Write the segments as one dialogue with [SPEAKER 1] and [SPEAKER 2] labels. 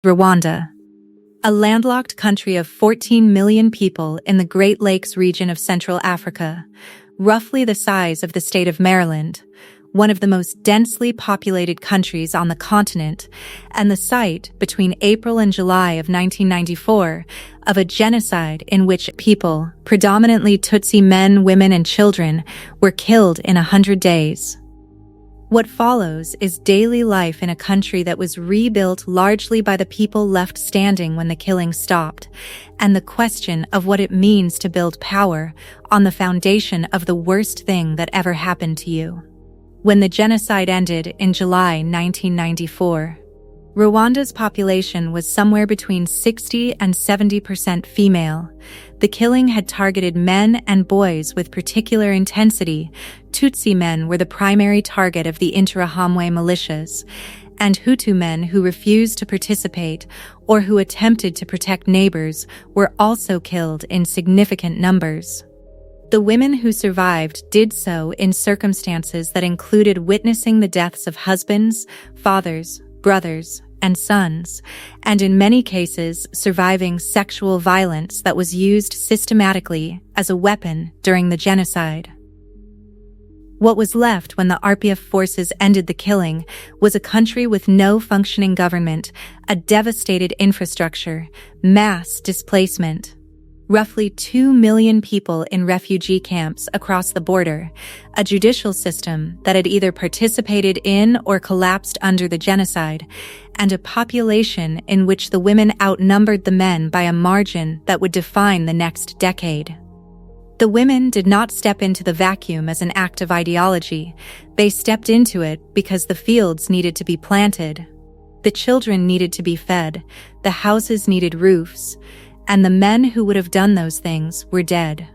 [SPEAKER 1] Rwanda, a landlocked country of 14 million people in the Great Lakes region of Central Africa, roughly the size of the state of Maryland, one of the most densely populated countries on the continent, and the site, between April and July of 1994, of a genocide in which people, predominantly Tutsi men, women, and children, were killed in 100 days. What follows is daily life in a country that was rebuilt largely by the people left standing when the killing stopped, and the question of what it means to build power on the foundation of the worst thing that ever happened to you. When the genocide ended in July 1994, Rwanda's population was somewhere between 60 and 70% female. The killing had targeted men and boys with particular intensity. Tutsi men were the primary target of the Interahamwe militias, and Hutu men who refused to participate or who attempted to protect neighbors were also killed in significant numbers. The women who survived did so in circumstances that included witnessing the deaths of husbands, fathers, brothers, and sons, and in many cases surviving sexual violence that was used systematically as a weapon during the genocide. What was left when the RPF forces ended the killing was a country with no functioning government, a devastated infrastructure, mass displacement, roughly 2 million people in refugee camps across the border, a judicial system that had either participated in or collapsed under the genocide, and a population in which the women outnumbered the men by a margin that would define the next decade. The women did not step into the vacuum as an act of ideology. They stepped into it because the fields needed to be planted, the children needed to be fed, the houses needed roofs, and the men who would have done those things were dead.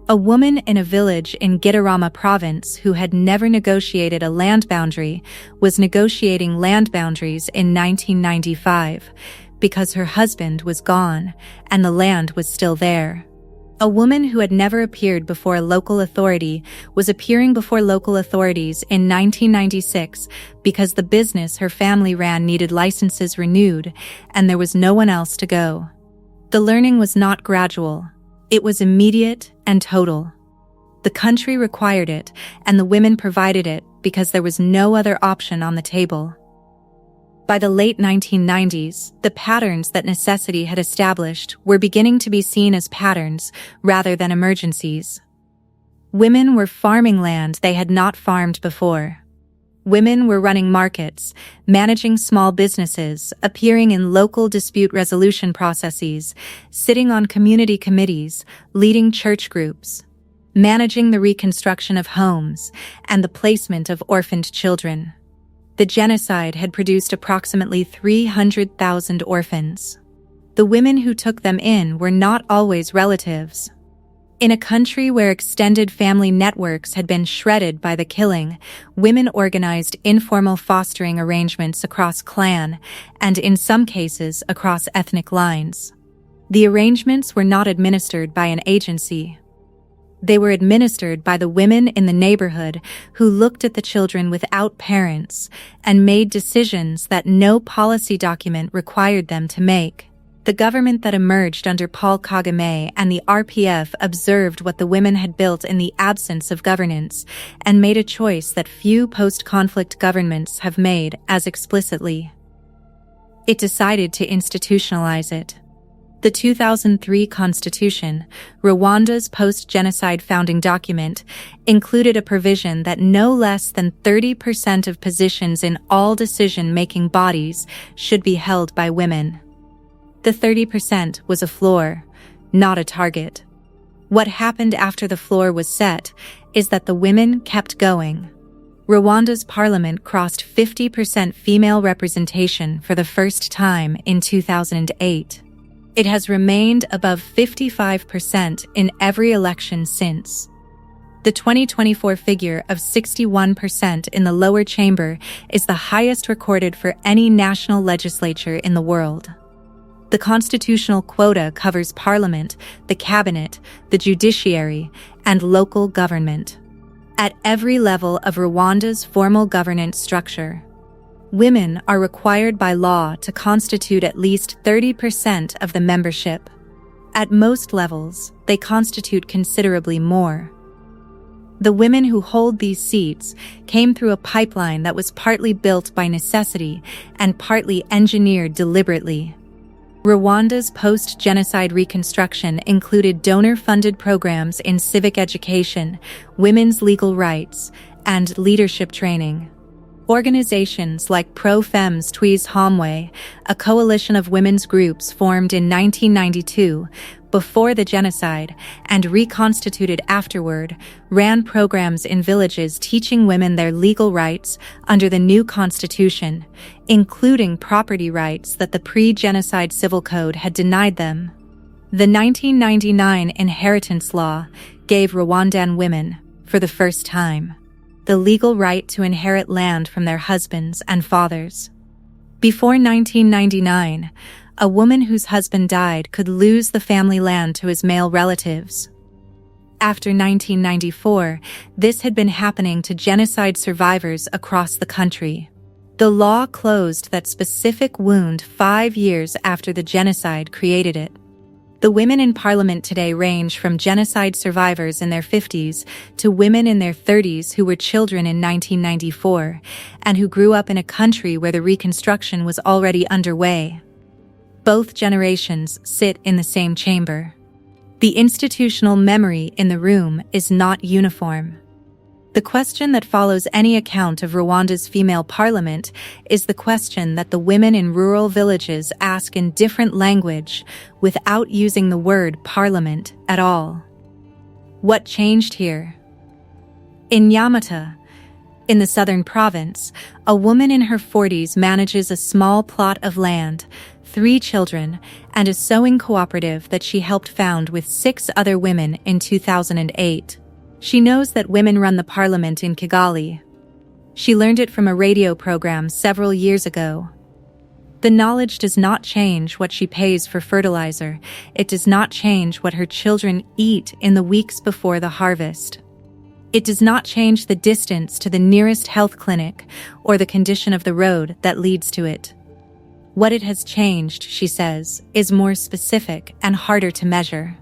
[SPEAKER 1] A woman in a village in Gitarama province who had never negotiated a land boundary was negotiating land boundaries in 1995 because her husband was gone and the land was still there. A woman who had never appeared before a local authority was appearing before local authorities in 1996 because the business her family ran needed licenses renewed and there was no one else to go. The learning was not gradual. It was immediate and total. The country required it, and the women provided it because there was no other option on the table. By the late 1990s, the patterns that necessity had established were beginning to be seen as patterns rather than emergencies. Women were farming land they had not farmed before. Women were running markets, managing small businesses, appearing in local dispute resolution processes, sitting on community committees, leading church groups, managing the reconstruction of homes, and the placement of orphaned children. The genocide had produced approximately 300,000 orphans. The women who took them in were not always relatives. In a country where extended family networks had been shredded by the killing, women organized informal fostering arrangements across clan and, in some cases, across ethnic lines. The arrangements were not administered by an agency. They were administered by the women in the neighborhood who looked at the children without parents and made decisions that no policy document required them to make. The government that emerged under Paul Kagame and the RPF observed what the women had built in the absence of governance and made a choice that few post-conflict governments have made as explicitly. It decided to institutionalize it. The 2003 Constitution, Rwanda's post-genocide founding document, included a provision that no less than 30% of positions in all decision-making bodies should be held by women. The 30% was a floor, not a target. What happened after the floor was set is that the women kept going. Rwanda's parliament crossed 50% female representation for the first time in 2008. It has remained above 55% in every election since. The 2024 figure of 61% in the lower chamber is the highest recorded for any national legislature in the world. The constitutional quota covers parliament, the cabinet, the judiciary, and local government. At every level of Rwanda's formal governance structure, Women are required by law to constitute at least 30% of the membership. At most levels, they constitute considerably more. The women who hold these seats came through a pipeline that was partly built by necessity and partly engineered deliberately. Rwanda's post-genocide reconstruction included donor-funded programs in civic education, women's legal rights, and leadership training. Organizations like Pro-Femmes Twese Hamwe, a coalition of women's groups formed in 1992, before the genocide, and reconstituted afterward, ran programs in villages teaching women their legal rights under the new constitution, including property rights that the pre-genocide civil code had denied them. The 1999 inheritance law gave Rwandan women, for the first time, the legal right to inherit land from their husbands and fathers. Before 1999, a woman whose husband died could lose the family land to his male relatives. After 1994, this had been happening to genocide survivors across the country. The law closed that specific wound 5 years after the genocide created it. The women in parliament today range from genocide survivors in their 50s to women in their 30s who were children in 1994 and who grew up in a country where the reconstruction was already underway. Both generations sit in the same chamber. The institutional memory in the room is not uniform. The question that follows any account of Rwanda's female parliament is the question that the women in rural villages ask in different language without using the word parliament at all. What changed here? In Nyamata, in the southern province, a woman in her 40s manages a small plot of land, 3 children, and a sewing cooperative that she helped found with 6 other women in 2008. She knows that women run the parliament in Kigali. She learned it from a radio program several years ago. The knowledge does not change what she pays for fertilizer. It does not change what her children eat in the weeks before the harvest. It does not change the distance to the nearest health clinic or the condition of the road that leads to it. What it has changed, she says, is more specific and harder to measure.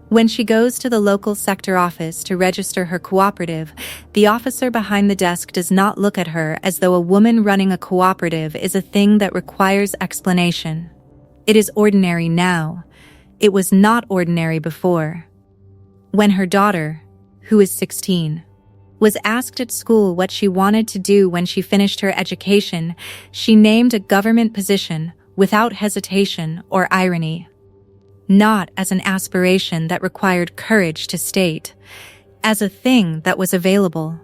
[SPEAKER 1] When she goes to the local sector office to register her cooperative, the officer behind the desk does not look at her as though a woman running a cooperative is a thing that requires explanation. It is ordinary now. It was not ordinary before. When her daughter, who is 16, was asked at school what she wanted to do when she finished her education, she named a government position without hesitation or irony. Not as an aspiration that required courage to state, as a thing that was available.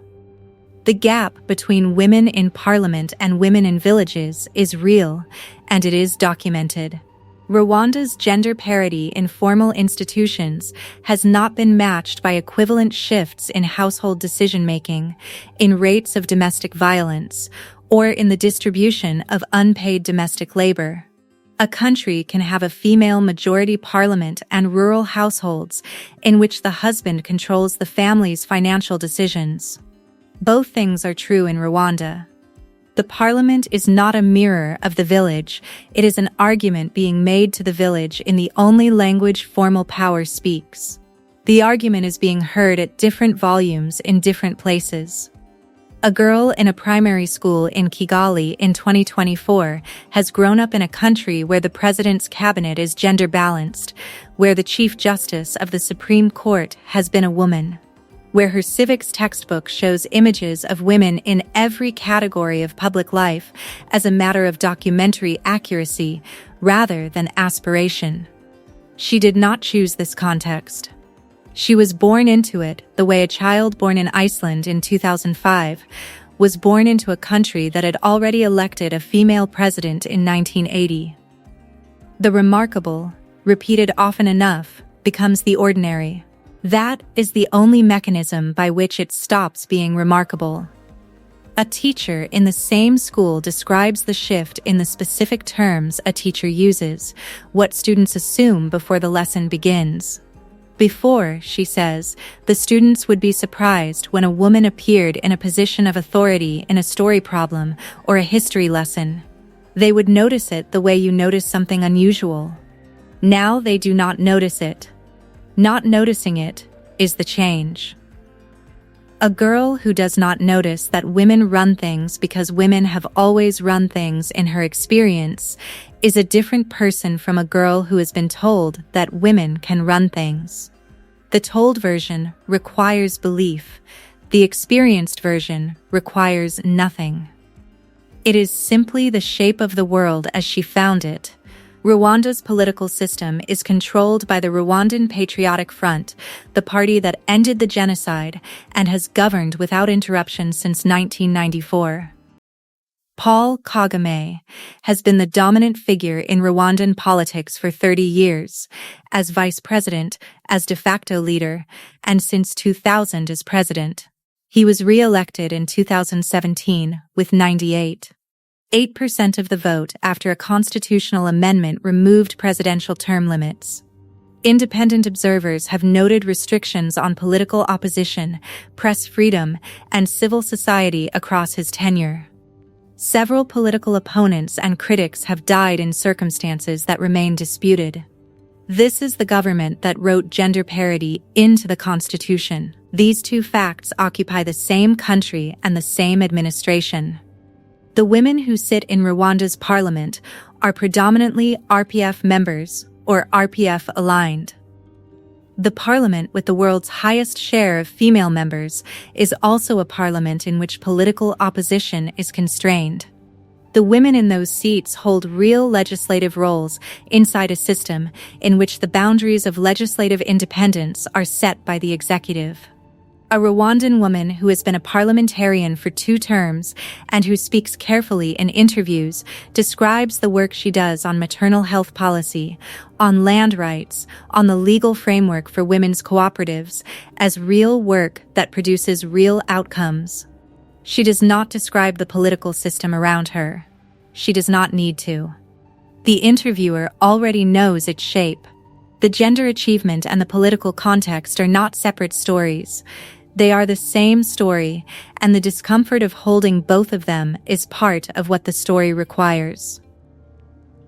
[SPEAKER 1] The gap between women in parliament and women in villages is real, and it is documented. Rwanda's gender parity in formal institutions has not been matched by equivalent shifts in household decision-making, in rates of domestic violence, or in the distribution of unpaid domestic labor. A country can have a female majority parliament and rural households in which the husband controls the family's financial decisions. Both things are true in Rwanda. The parliament is not a mirror of the village, it is an argument being made to the village in the only language formal power speaks. The argument is being heard at different volumes in different places. A girl in a primary school in Kigali in 2024 has grown up in a country where the president's cabinet is gender-balanced, where the Chief Justice of the Supreme Court has been a woman, where her civics textbook shows images of women in every category of public life as a matter of documentary accuracy rather than aspiration. She did not choose this context. She was born into it the way a child born in Iceland in 2005 was born into a country that had already elected a female president in 1980. The remarkable, repeated often enough, becomes the ordinary. That is the only mechanism by which it stops being remarkable. A teacher in the same school describes the shift in the specific terms a teacher uses, what students assume before the lesson begins. Before, she says, the students would be surprised when a woman appeared in a position of authority in a story problem or a history lesson. They would notice it the way you notice something unusual. Now they do not notice it. Not noticing it is the change. A girl who does not notice that women run things because women have always run things in her experience is a different person from a girl who has been told that women can run things. The told version requires belief. The experienced version requires nothing. It is simply the shape of the world as she found it. Rwanda's political system is controlled by the Rwandan Patriotic Front, the party that ended the genocide and has governed without interruption since 1994. Paul Kagame has been the dominant figure in Rwandan politics for 30 years, as vice president, as de facto leader, and since 2000 as president. He was re-elected in 2017 with 98% of the vote after a constitutional amendment removed presidential term limits. Independent observers have noted restrictions on political opposition, press freedom, and civil society across his tenure. Several political opponents and critics have died in circumstances that remain disputed. This is the government that wrote gender parity into the Constitution. These two facts occupy the same country and the same administration. The women who sit in Rwanda's parliament are predominantly RPF members or RPF aligned. The parliament with the world's highest share of female members is also a parliament in which political opposition is constrained. The women in those seats hold real legislative roles inside a system in which the boundaries of legislative independence are set by the executive. A Rwandan woman who has been a parliamentarian for 2 terms and who speaks carefully in interviews describes the work she does on maternal health policy, on land rights, on the legal framework for women's cooperatives as real work that produces real outcomes. She does not describe the political system around her. She does not need to. The interviewer already knows its shape. The gender achievement and the political context are not separate stories. They are the same story, and the discomfort of holding both of them is part of what the story requires.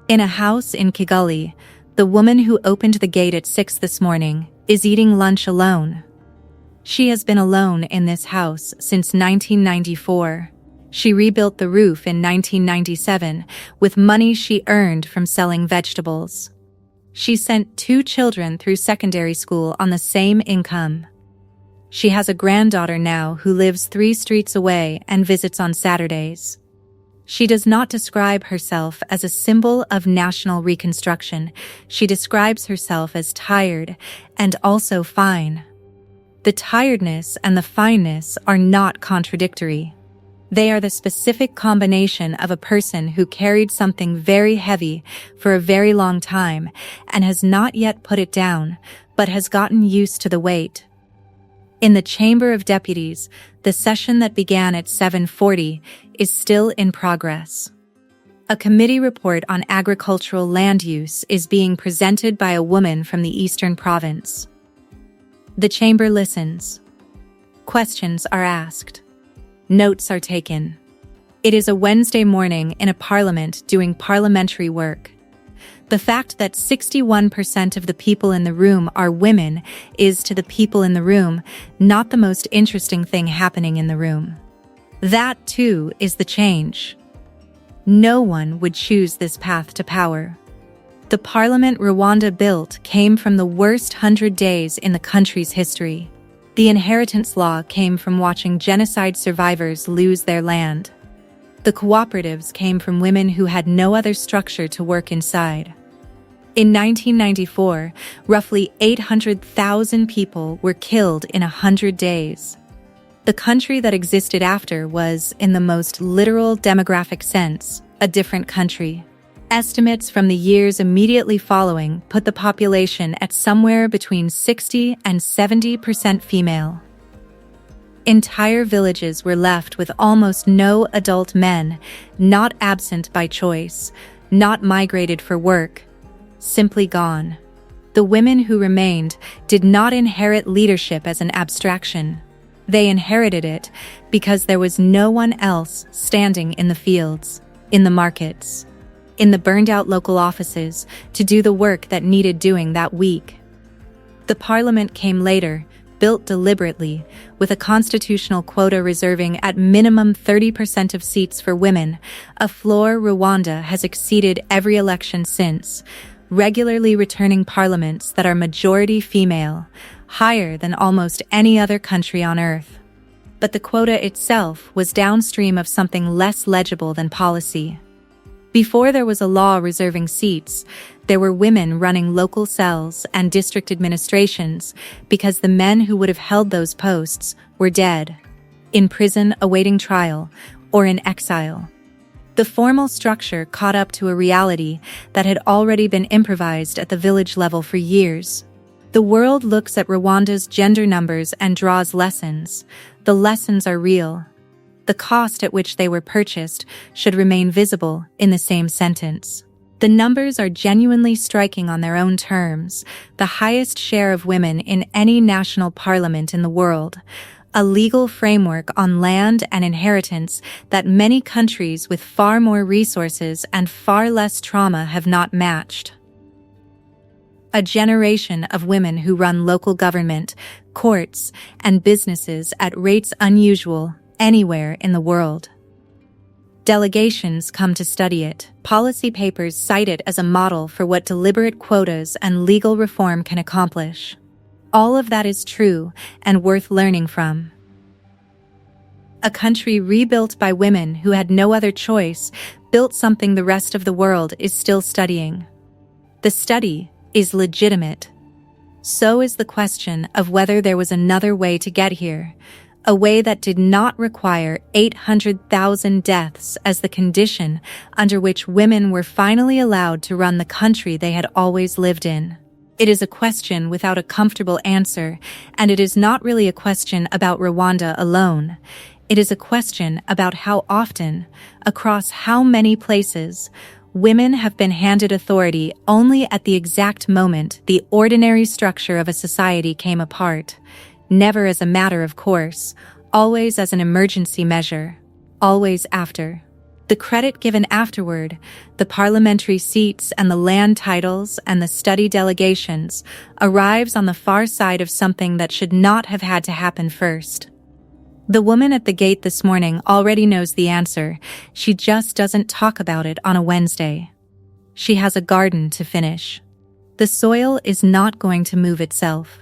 [SPEAKER 1] In a house in Kigali, the woman who opened the gate at 6 this morning is eating lunch alone. She has been alone in this house since 1994. She rebuilt the roof in 1997 with money she earned from selling vegetables. She sent 2 children through secondary school on the same income. She has a granddaughter now who lives 3 streets away and visits on Saturdays. She does not describe herself as a symbol of national reconstruction. She describes herself as tired and also fine. The tiredness and the fineness are not contradictory. They are the specific combination of a person who carried something very heavy for a very long time and has not yet put it down, but has gotten used to the weight. In the Chamber of Deputies, the session that began at 7:40 is still in progress. A committee report on agricultural land use is being presented by a woman from the Eastern Province. The chamber listens. Questions are asked. Notes are taken. It is a Wednesday morning in a parliament doing parliamentary work. The fact that 61% of the people in the room are women is, to the people in the room, not the most interesting thing happening in the room. That, too, is the change. No one would choose this path to power. The parliament Rwanda built came from the worst 100 days in the country's history. The inheritance law came from watching genocide survivors lose their land. The cooperatives came from women who had no other structure to work inside. In 1994, roughly 800,000 people were killed in 100 days. The country that existed after was, in the most literal demographic sense, a different country. Estimates from the years immediately following put the population at somewhere between 60 and 70% female. Entire villages were left with almost no adult men, not absent by choice, not migrated for work, simply gone. The women who remained did not inherit leadership as an abstraction. They inherited it because there was no one else standing in the fields, in the markets, in the burned-out local offices to do the work that needed doing that week. The parliament came later, built deliberately, with a constitutional quota reserving at minimum 30% of seats for women, a floor Rwanda has exceeded every election since, regularly returning parliaments that are majority female, higher than almost any other country on earth. But the quota itself was downstream of something less legible than policy. Before there was a law reserving seats, there were women running local cells and district administrations because the men who would have held those posts were dead, in prison awaiting trial, or in exile. The formal structure caught up to a reality that had already been improvised at the village level for years. The world looks at Rwanda's gender numbers and draws lessons. The lessons are real. The cost at which they were purchased should remain visible in the same sentence. The numbers are genuinely striking on their own terms, the highest share of women in any national parliament in the world, a legal framework on land and inheritance that many countries with far more resources and far less trauma have not matched. A generation of women who run local government, courts, and businesses at rates unusual anywhere in the world. Delegations come to study it. Policy papers cite it as a model for what deliberate quotas and legal reform can accomplish. All of that is true and worth learning from. A country rebuilt by women who had no other choice built something the rest of the world is still studying. The study is legitimate. So is the question of whether there was another way to get here, a way that did not require 800,000 deaths as the condition under which women were finally allowed to run the country they had always lived in. It is a question without a comfortable answer, and it is not really a question about Rwanda alone. It is a question about how often, across how many places, women have been handed authority only at the exact moment the ordinary structure of a society came apart. Never as a matter of course, always as an emergency measure, always after. The credit given afterward, the parliamentary seats and the land titles and the study delegations, arrives on the far side of something that should not have had to happen first. The woman at the gate this morning already knows the answer. She just doesn't talk about it on a Wednesday. She has a garden to finish. The soil is not going to move itself.